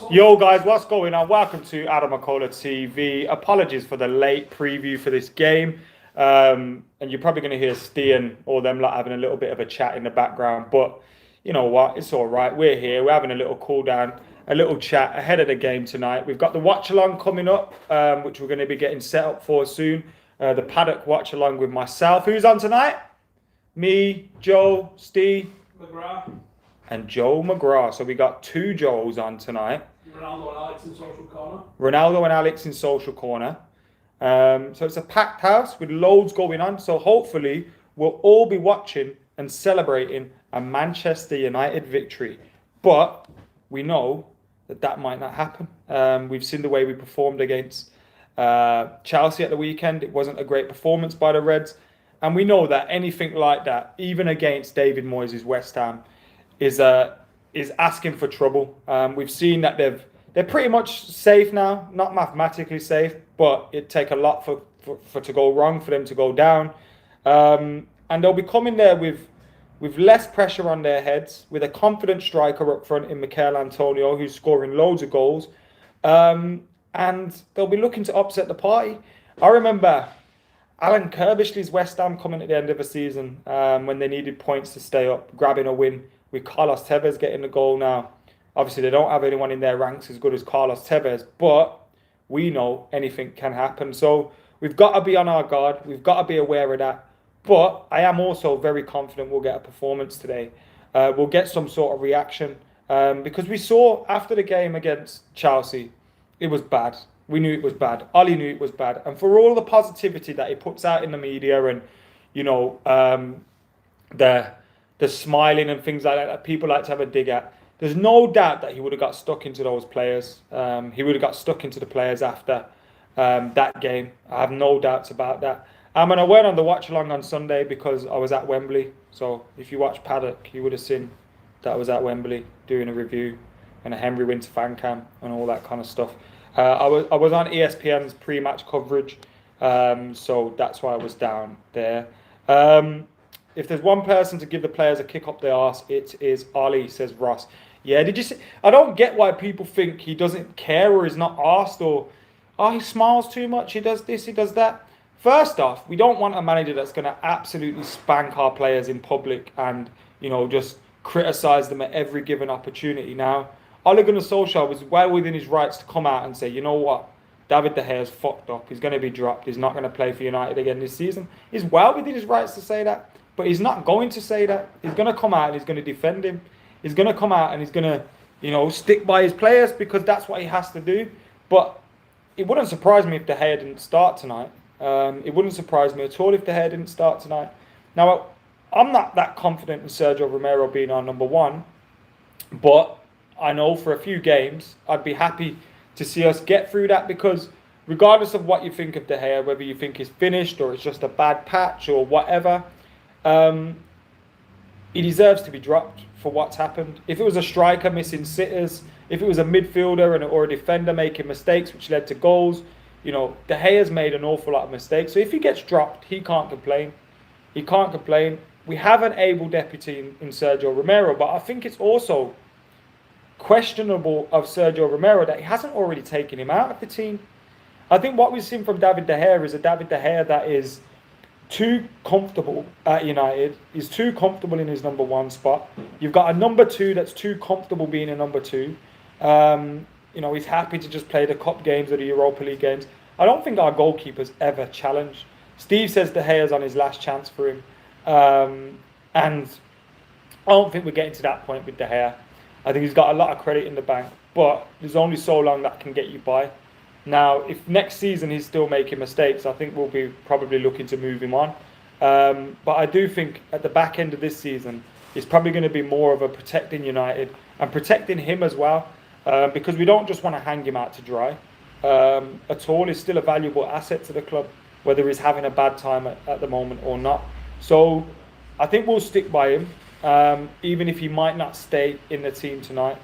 Yo guys, what's going on? Welcome to AdamMcKola TV. Apologies for the late preview for this game. And you're probably going to hear Steve and all them like having a little bit of a chat in the background. But you know what? It's all right. We're here. We're having a little cool down, a little chat ahead of the game tonight. We've got the watch along coming up, which we're going to be getting set up for soon. The paddock watch along with myself. Who's on tonight? Me, Joe, Steve, McGrath. and Joe McGrath. So we got two Joes on tonight. Ronaldo and Alex in social corner. Ronaldo and Alex in social corner. So it's a packed house with loads going on. So hopefully we'll all be watching and celebrating a Manchester United victory. But we know that might not happen. We've seen the way we performed against Chelsea at the weekend. It wasn't a great performance by the Reds. And we know that anything like that, even against David Moyes' West Ham, is asking for trouble. We've seen that they're pretty much safe now, not mathematically safe, but it'd take a lot for to go wrong for them to go down. And they'll be coming there with less pressure on their heads, with a confident striker up front in Antonio, who's scoring loads of goals. And they'll be looking to upset the party. I remember Alan Kirbishley's West Ham coming at the end of the season when they needed points to stay up, grabbing a win with Carlos Tevez getting the goal now. Obviously, they don't have anyone in their ranks as good as Carlos Tevez, but we know anything can happen. So we've got to be on our guard. We've got to be aware of that. But I am also very confident we'll get a performance today. We'll get some sort of reaction because we saw after the game against Chelsea, it was bad. We knew it was bad. Ollie knew it was bad. And for all the positivity that he puts out in the media and, you know, the smiling and things like that people like to have a dig at, there's no doubt that he would have got stuck into those players. He would have got stuck into the players after that game. I have no doubts about that. And I went on the watch along on Sunday because I was at Wembley. So if you watch Paddock, you would have seen that I was at Wembley doing a review and a Henry Winter fan cam and all that kind of stuff. I was on ESPN's pre-match coverage, so that's why I was down there. If there's one person to give the players a kick up the arse, it is Ollie, says Ross. Yeah, did you see? I don't get why people think he doesn't care or is not asked or, he smiles too much, he does this, he does that. First off, we don't want a manager that's going to absolutely spank our players in public and, you know, just criticise them at every given opportunity. Now, Ole Gunnar Solskjaer was well within his rights to come out and say, you know what, David De Gea's fucked up. He's going to be dropped. He's not going to play for United again this season. He's well within his rights to say that. But he's not going to say that. He's going to come out and he's going to defend him. He's going to come out and he's going to, you know, stick by his players because that's what he has to do. But it wouldn't surprise me if De Gea didn't start tonight. It wouldn't surprise me at all if De Gea didn't start tonight. Now, I'm not that confident in Sergio Romero being our number one. But I know for a few games, I'd be happy to see us get through that because regardless of what you think of De Gea, whether you think he's finished or it's just a bad patch or whatever, he deserves to be dropped for what's happened. If it was a striker missing sitters, if it was a midfielder or a defender making mistakes which led to goals, you know, De Gea's made an awful lot of mistakes. So if he gets dropped, he can't complain. He can't complain. We have an able deputy in Sergio Romero, but I think it's also questionable of Sergio Romero that he hasn't already taken him out of the team. I think what we've seen from David De Gea is a David De Gea that is too comfortable at United. He's too comfortable in his number one spot. You've got a number two that's too comfortable being a number two. You know, he's happy to just play the cup games or the Europa League games. I don't think our goalkeeper's ever challenged. Steve says De Gea's on his last chance for him. And I don't think we're getting to that point with De Gea. I think he's got a lot of credit in the bank, but there's only so long that can get you by. Now, if next season he's still making mistakes, I think we'll be probably looking to move him on. But I do think at the back end of this season, it's probably going to be more of a protecting United and protecting him as well, because we don't just want to hang him out to dry at all. He's still a valuable asset to the club, whether he's having a bad time at the moment or not. So I think we'll stick by him, even if he might not stay in the team tonight.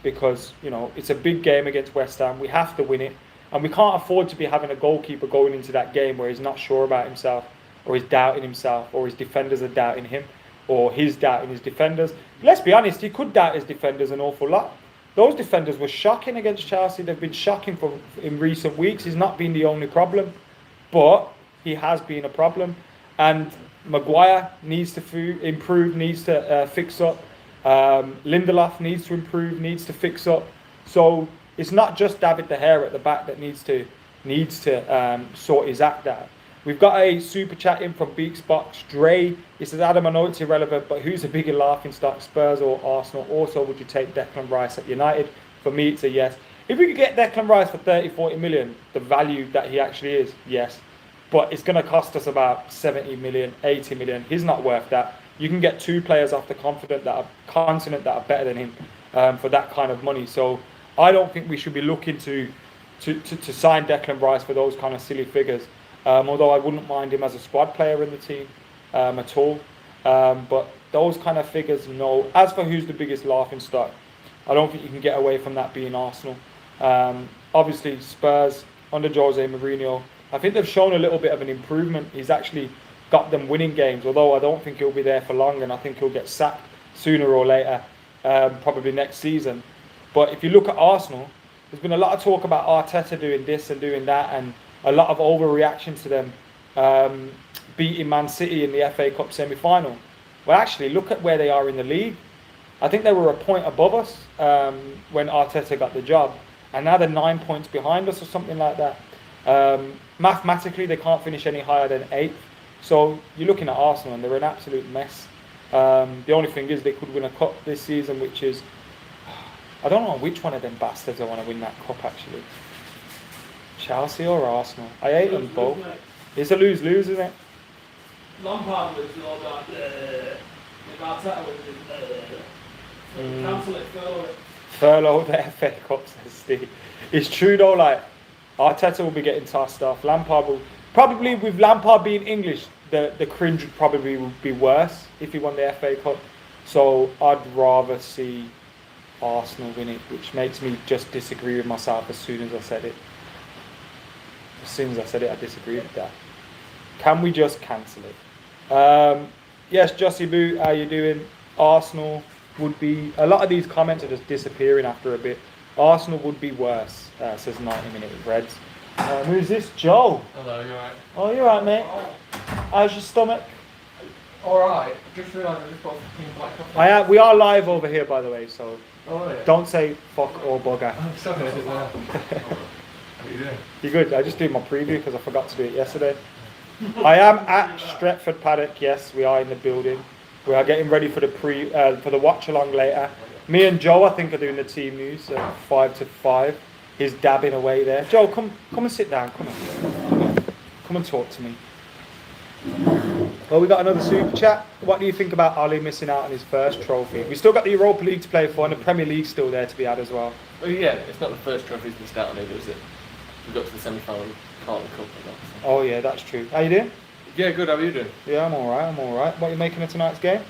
Because, you know, it's a big game against West Ham. We have to win it. And we can't afford to be having a goalkeeper going into that game where he's not sure about himself or he's doubting himself or his defenders are doubting him or he's doubting his defenders. Let's be honest, he could doubt his defenders an awful lot. those defenders were shocking against Chelsea. They've been shocking in recent weeks. He's not been the only problem, but he has been a problem. And Maguire needs to improve, needs to fix up. Lindelof needs to improve, needs to fix up. So it's not just David De Gea at the back that needs to sort his act out. We've got a super chat in from Beaksbox. Dre, he says, Adam, I know it's irrelevant, but who's a bigger laughing stock, Spurs or Arsenal? Also, would you take Declan Rice at United? For me, it's a yes. If we could get Declan Rice for 30, 40 million, the value that he actually is, yes. But it's going to cost us about 70 million, 80 million. He's not worth that. You can get 2 players off the continent that are better than him for that kind of money. So I don't think we should be looking to sign Declan Rice for those kind of silly figures. Although I wouldn't mind him as a squad player in the team at all. But those kind of figures, no. As for who's the biggest laughing stock, I don't think you can get away from that being Arsenal. Obviously, Spurs under Jose Mourinho, I think they've shown a little bit of an improvement. He's actually got them winning games, although I don't think he'll be there for long, and I think he'll get sacked sooner or later, probably next season. But if you look at Arsenal, there's been a lot of talk about Arteta doing this and doing that, and a lot of overreaction to them beating Man City in the FA Cup semi-final. Well, actually, look at where they are in the league. I think they were a point above us when Arteta got the job, and now they're 9 points behind us or something like that. Mathematically, they can't finish any higher than 8th. So you're looking at Arsenal, and they're an absolute mess. The only thing is they could win a cup this season, which is, I don't know which one of them bastards I want to win that cup, actually. Chelsea or Arsenal? I hate them both. It's a lose-lose, isn't it? Lampard was all that. If Arteta wins, cancel it, furlough it. Furlough the FA Cup, says Steve. It's true though, like, Arteta will be getting tossed off. Lampard will, probably with Lampard being English, the cringe probably would be worse if he won the FA Cup. So I'd rather see Arsenal win it, which makes me just disagree with myself as soon as I said it. As soon as I said it, I disagree with that. Can we just cancel it? Yes, Jossie Boo, how you doing? Arsenal would be, a lot of these comments are just disappearing after a bit. Arsenal would be worse, says 90-minute Reds. Who's this? Joe. Hello, you alright? Oh, you alright, mate? How's your stomach? Alright, just realised I just got black coffee. We are live over here, by the way, so Oh, yeah. don't say fuck or bugger. I'm sorry, I didn't know. How are you doing? You're good. I just did my preview because I forgot to do it yesterday. I am at Stretford Paddock. Yes, we are in the building. We are getting ready for the watch along later. Me and Joe, I think, are doing the team news at 5 to 5. He's dabbing away there. Joe, come and sit down. Come and talk to me. Well, we got another super chat. What do you think about Ali missing out on his first trophy? We still got the Europa League to play for, and the Premier League's still there to be had as well. Well, yeah, it's not the first trophy he's missed out on either, is it? We got to the semi-final, can't the cup and that. So. Oh yeah, that's true. How you doing? Yeah, good. How are you doing? Yeah, I'm all right. What are you making of tonight's game?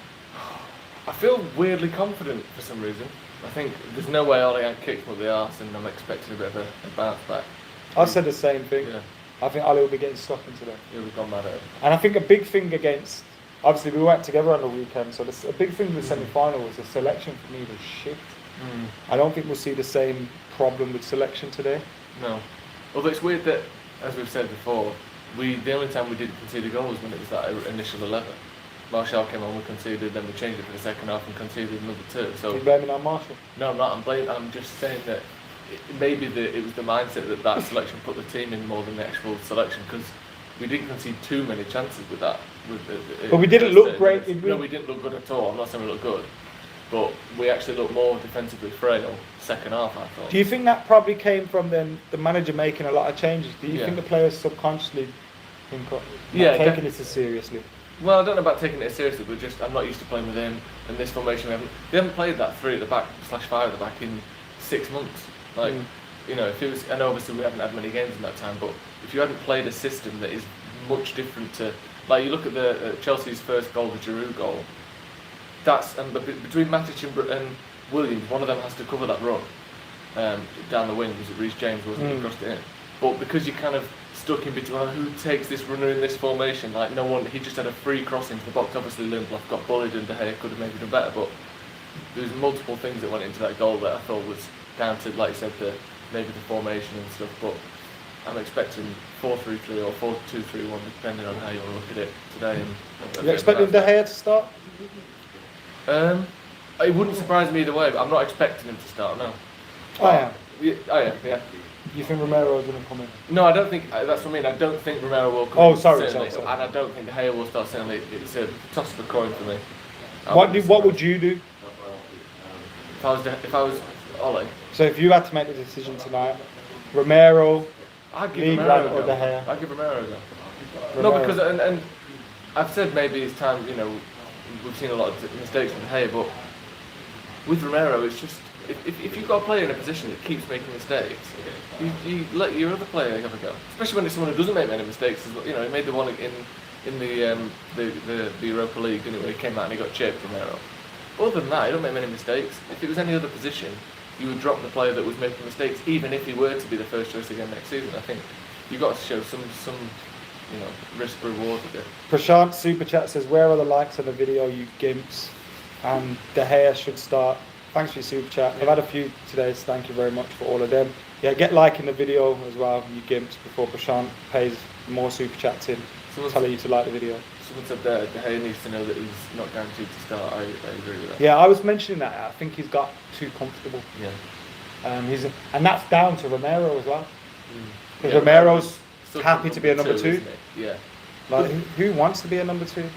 I feel weirdly confident for some reason. I think there's no way Ollie had kicked me up the arse, and I'm expecting a bit of a bounce back. I said the same thing. Yeah. I think Ali will be getting stuck in today. Yeah, we've gone mad at it. And I think a big thing against, obviously we went together on the weekend, so a big thing in the semi-final was the selection for me was shit. I don't think we'll see the same problem with selection today. No. Although it's weird that, as we've said before, the only time we didn't concede a goal was when it was that initial 11. Martial came on, we conceded, then we changed it for the second half and conceded another 2. So You're blaming on Martial? No, I'm not. I'm just saying that maybe it was the mindset that selection put the team in more than the actual selection, because we didn't concede too many chances with that. But we didn't look great, did we? No, we didn't look good at all. I'm not saying we looked good, but we actually looked more defensively frail second half, I thought. Do you think that probably came from the manager making a lot of changes? Do you think the players subconsciously think taking this as seriously? Well, I don't know about taking it seriously, but just I'm not used to playing with him in this formation. They haven't played that 3 at the back / 5 at the back in 6 months. Like, you know, if it was, and obviously we haven't had many games in that time, but if you hadn't played a system that is much different to, like, you look at the Chelsea's first goal, the Giroud goal. That's between Matic and Williams, one of them has to cover that run down the wing. Was it Reece James? Wasn't he crossed it in? But because you kind of stuck in between, who takes this runner in this formation? Like, no one. He just had a free cross into the box. Obviously, Lindelof got bullied, and De Gea could have maybe done better. But there was multiple things that went into that goal that I thought was down to, like you said, maybe the formation and stuff. But I'm expecting 4-3-3 or 4-2-3-1, depending on how you want to look at it today. And You're expecting De Gea to start? It wouldn't surprise me either way, but I'm not expecting him to start. No. I am. Yeah. You think Romero's going to come in? No, I don't think. That's what I mean. I don't think Romero will come. Oh, in, sorry. and I don't think De Gea will start. Certainly, it's a toss of the coin for me. What would you do? If I was Ollie, So if you had to make the decision tonight, Romero, I'd give League Romero One or a De go. Gea? I'd give Romero a go. Romero. No, because and I've said maybe it's time. You know, we've seen a lot of mistakes from De Gea, but with Romero, it's just if you've got a player in a position that keeps making mistakes, you let your other player have a go. Especially when it's someone who doesn't make many mistakes. You know, he made the one in the Europa League, didn't he, when he came out and he got chipped, Romero. Other than that, he don't make many mistakes. If it was any other position, you would drop the player that was making mistakes, even if he were to be the first choice again next season. I think you've got to show some risk reward with it. Prashant Super Chat says, where are the likes of the video, you gimps? And De Gea should start. Thanks for your Super Chat. I've had a few today, so thank you very much for all of them. Yeah, get liking the video as well, you gimps, before Prashant pays more Super Chats in, telling you to like the video. Someone said De Gea needs to know that he's not guaranteed to start. I agree with that. Yeah, I was mentioning that. I think he's got too comfortable. Yeah. And that's down to Romero as well. Because Yeah, Romero's such happy to be a number two. isn't he? Yeah. Like, who wants to be a number two?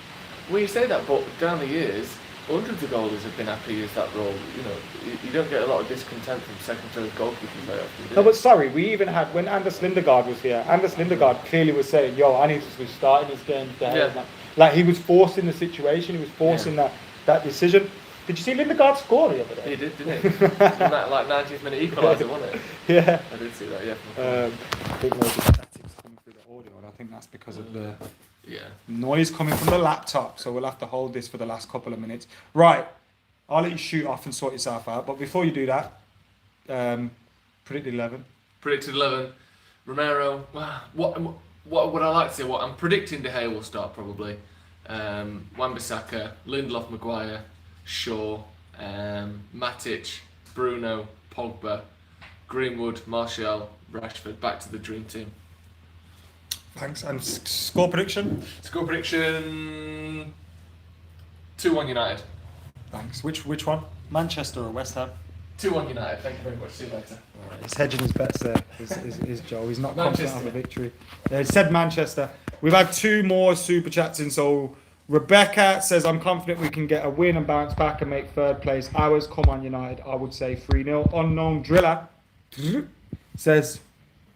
Well, you say that, but down the years, hundreds of goalies have been happy as that role. You know, you don't get a lot of discontent from second, third goalkeepers very often. do No, you? but sorry, we even had, when Anders Lindegaard was here, Anders Lindegaard clearly was saying, yo, I need to be starting this game. Yeah. Like, he was forcing the situation, he was forcing that decision. Did you see Lindegaard score the other day? He did, didn't he? That, like 90th minute equaliser, wasn't it? Yeah. I did see that, yeah. I think there's statics coming through the audio, and I think that's because of the noise coming from the laptop, so we'll have to hold this for the last couple of minutes. Right, I'll let you shoot off and sort yourself out, but before you do that, predict 11. Predicted 11. Romero. What would I like to say? What I'm predicting De Gea will start probably. Wan-Bissaka, Lindelof, Maguire, Shaw, Matic, Bruno, Pogba, Greenwood, Martial, Rashford. Back to the dream team. Thanks. And score prediction? Score prediction 2-1 United. Thanks. Which one? Manchester or West Ham? 2-1 United. Thank you very much. See you later. He's hedging his bets there, is Joe. He's not confident of Manchester. a victory. It said Manchester. We've had two more super chats in. So Rebecca says, I'm confident we can get a win and bounce back and make third place ours. Come on, United. I would say 3-0. Unknown Driller says,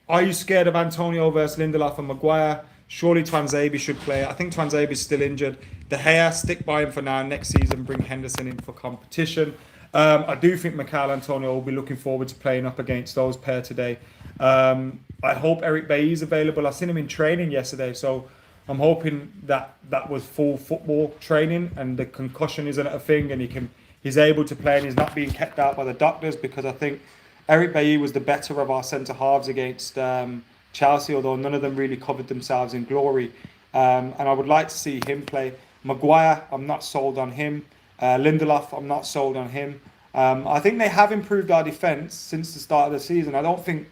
are you scared of Antonio versus Lindelof and Maguire? Surely Twanzebe should play. I think Twanzebe's still injured. De Gea, stick by him for now. Next season, bring Henderson in for competition. I do think McKola and Antonio will be looking forward to playing up against those pair today. I hope Eric Bailly is available. I seen him in training yesterday, so I'm hoping that was full football training and the concussion isn't a thing and he's able to play and he's not being kept out by the doctors, because I think Eric Bailly was the better of our centre halves against Chelsea, although none of them really covered themselves in glory. And I would like to see him play. Maguire, I'm not sold on him. Lindelof, I'm not sold on him. I think they have improved our defence since the start of the season. I don't think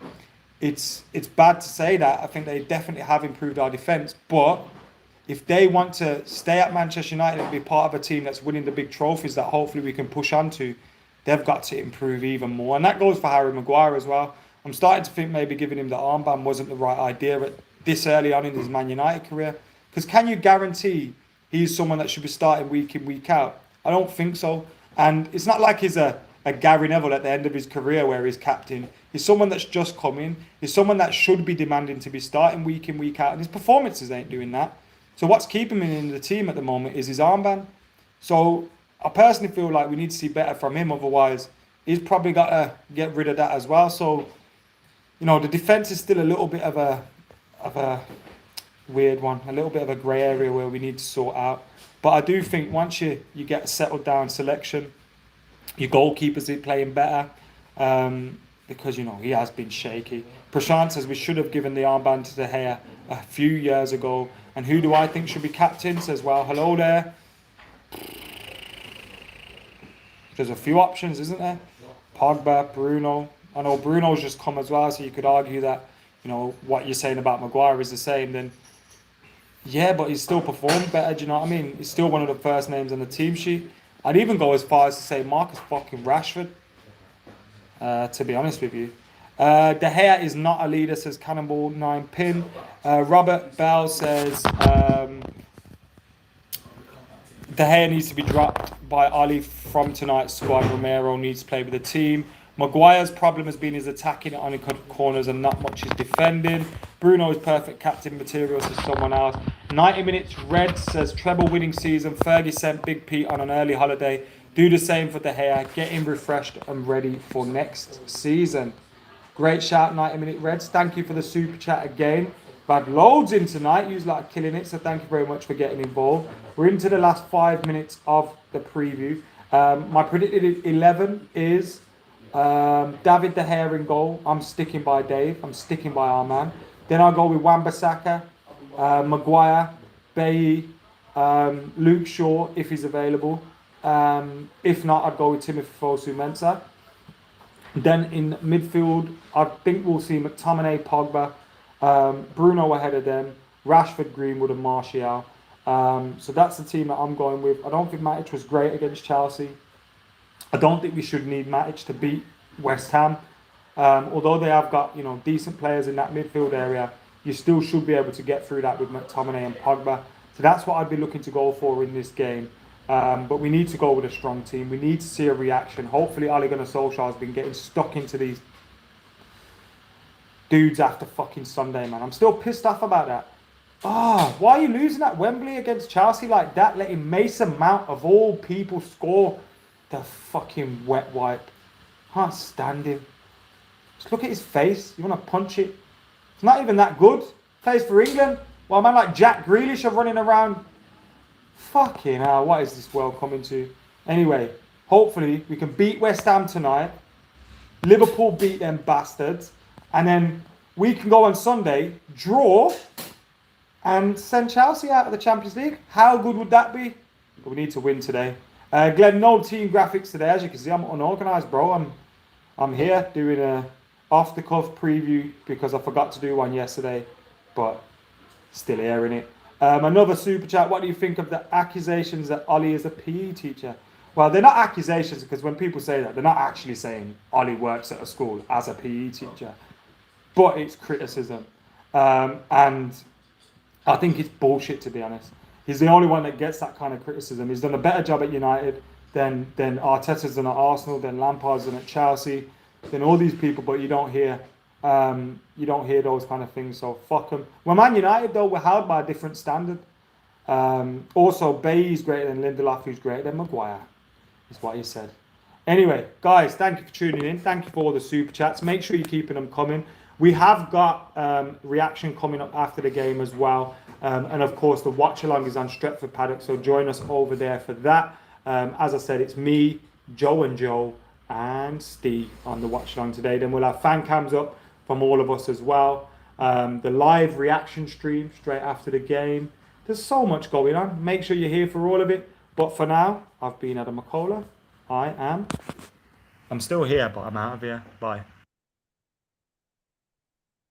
it's bad to say that. I think they definitely have improved our defence. But if they want to stay at Manchester United and be part of a team that's winning the big trophies that hopefully we can push on to, they've got to improve even more. And that goes for Harry Maguire as well. I'm starting to think maybe giving him the armband wasn't the right idea at this early on in his Man United career. Because can you guarantee he's someone that should be starting week in, week out? I don't think so. And it's not like he's a Gary Neville at the end of his career where he's captain. He's someone that's just come in. He's someone that should be demanding to be starting week in, week out. And his performances ain't doing that. So what's keeping him in the team at the moment is his armband. So I personally feel like we need to see better from him. Otherwise, he's probably got to get rid of that as well. So, you know, the defence is still a little bit of a weird one. A little bit of a grey area where we need to sort out. But I do think once you get a settled down selection, your goalkeepers are playing better, because, you know, he has been shaky. Prashant says we should have given the armband to De Gea a few years ago. And who do I think should be captain? Says, well, hello there. There's a few options, isn't there? Pogba, Bruno. I know Bruno's just come as well, so you could argue that, you know, what you're saying about Maguire is the same. Then, yeah, but he's still performed better. Do you know what I mean? He's still one of the first names on the team sheet. I'd even go as far as to say Marcus fucking Rashford. To be honest with you. De Gea is not a leader, says Cannonball 9 pin. Robert Bell says De Gea needs to be dropped by Ali from tonight's squad. Romero needs to play with the team. Maguire's problem has been his attacking on the corners and not much his defending. Bruno is perfect captain material, says someone else. 90 minutes red, says treble winning season. Fergie sent Big Pete on an early holiday. Do the same for De Gea. Get him refreshed and ready for next season. Great shout, 90 minute reds. Thank you for the super chat again. We've had loads in tonight. You like killing it, so thank you very much for getting involved. We're into the last 5 minutes of the preview. My predicted 11 is David De Gea in goal. I'm sticking by Dave. I'm sticking by our man. Then I'll go with Wan-Bissaka, Maguire, Bailly, Luke Shaw if he's available. If not, I'd go with Timothy Fosu-Mensah. Then in midfield, I think we'll see McTominay, Pogba, Bruno ahead of them, Rashford, Greenwood and Martial. So that's the team that I'm going with. I don't think Matic was great against Chelsea. I don't think we should need Matic to beat West Ham. Although they have got, you know, decent players in that midfield area, you still should be able to get through that with McTominay and Pogba. So that's what I'd be looking to go for in this game. But we need to go with a strong team. We need to see a reaction. Hopefully Ole Gunnar Solskjaer has been getting stuck into these dudes after fucking Sunday, man. I'm still pissed off about that. Why are you losing at Wembley against Chelsea like that? Letting Mason Mount, of all people, score the fucking wet wipe. Can't stand him. Just look at his face. You want to punch it? It's not even that good. Plays for England. While a man like Jack Grealish are running around. Fucking hell, what is this world coming to? Anyway, hopefully we can beat West Ham tonight. Liverpool beat them bastards. And then we can go on Sunday, draw, and send Chelsea out of the Champions League. How good would that be? But we need to win today. Glenn, no team graphics today. As you can see, I'm unorganised, bro. I'm here doing a off-the-cuff preview because I forgot to do one yesterday. But still airing it. Another super chat. What do you think of the accusations that Ollie is a PE teacher? Well, they're not accusations because when people say that, they're not actually saying Ollie works at a school as a PE teacher. But it's criticism. And I think it's bullshit, to be honest. He's the only one that gets that kind of criticism. He's done a better job at United than Arteta's done at Arsenal, than Lampard's done at Chelsea, than all these people, but you don't hear those kind of things, so fuck them. Well, Man United, though, we're held by a different standard. Also, Bailly's greater than Lindelof, who's greater than Maguire, is what he said. Anyway, guys, thank you for tuning in. Thank you for all the super chats. Make sure you're keeping them coming. We have got reaction coming up after the game as well. And, of course, the watch-along is on Stretford Paddock, so join us over there for that. As I said, it's me, Joe and Steve on the watch-along today. Then we'll have fan cams up from all of us as well. The live reaction stream straight after the game. There's so much going on. Make sure you're here for all of it. But for now, I've been AdamMcKola. I'm still here, but I'm out of here. Bye.